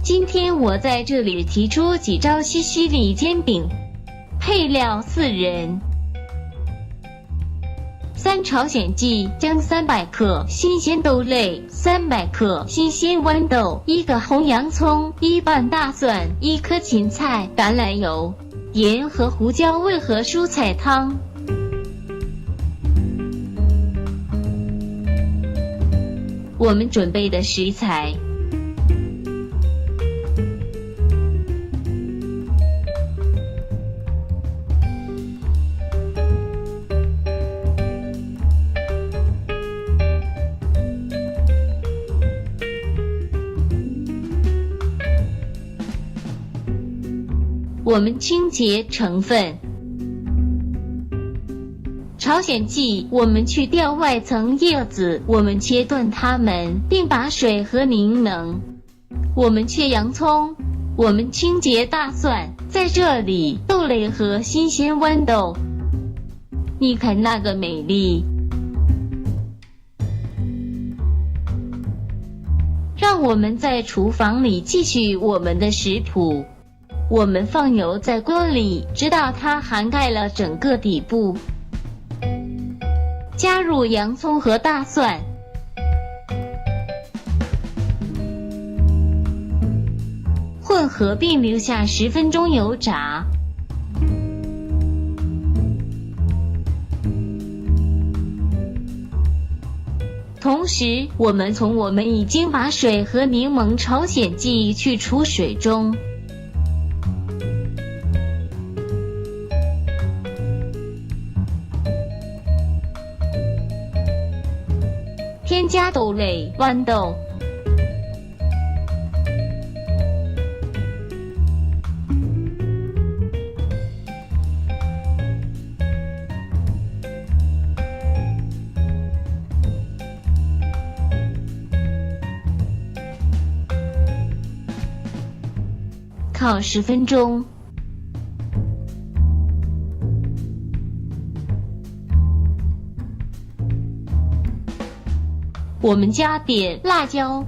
今天我在这里提出几招西西里煎饼，配料4人。3朝鲜蓟姜300克，新鲜豆类300克，新鲜豌豆1个，红洋葱1瓣，大蒜1颗，芹菜、橄榄油、盐和胡椒味和蔬菜汤。我们准备的食材：我们清洁成分。朝鲜蓟，我们去掉外层叶子，我们切断它们，并把水和柠檬。我们切洋葱，我们清洁大蒜，在这里豆类和新鲜豌豆。你看那个美丽。让我们在厨房里继续我们的食谱。我们放油在锅里，直到它涵盖了整个底部。加入洋葱和大蒜，混合并留下10分钟油炸。同时，我们已经把水和柠檬朝鲜蓟去除水中。添加豆类、豌豆、烤10分钟。我们加点辣椒，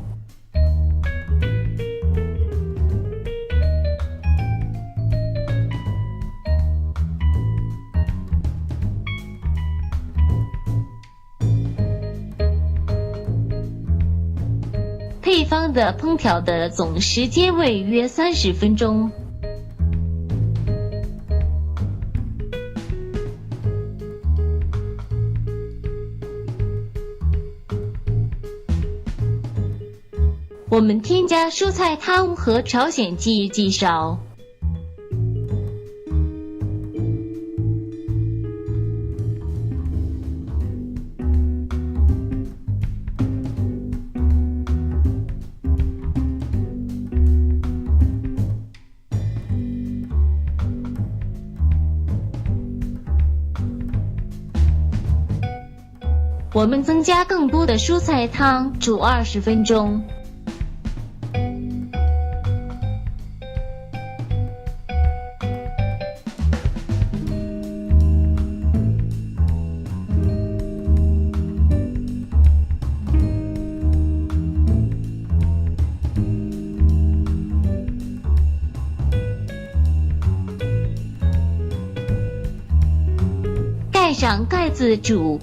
配方的烹调的总时间为约30分钟。我们添加蔬菜汤和朝鲜蓟几勺。我们增加更多的蔬菜汤，煮20分钟。盖上盖子煮。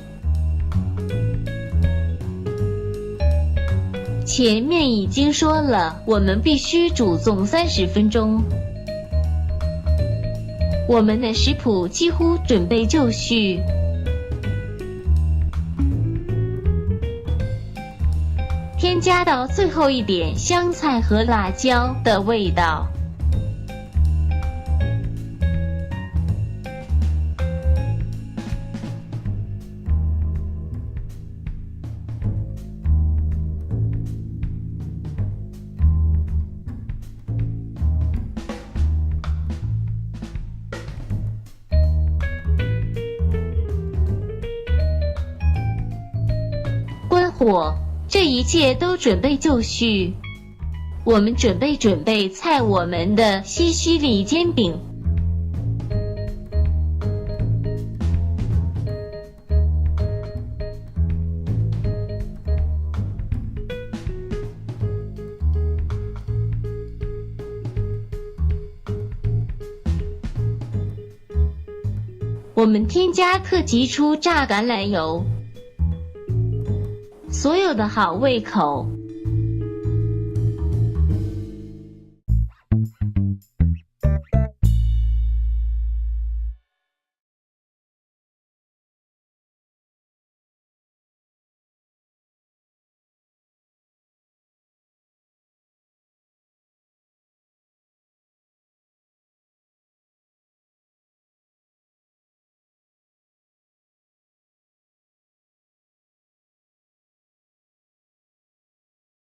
前面已经说了，我们必须煮总30分钟。我们的食谱几乎准备就绪。添加到最后一点香菜和辣椒的味道。关火，这一切都准备就绪。我们准备菜我们的西西里煎饼。我们添加特级初榨橄榄油，所有的好胃口。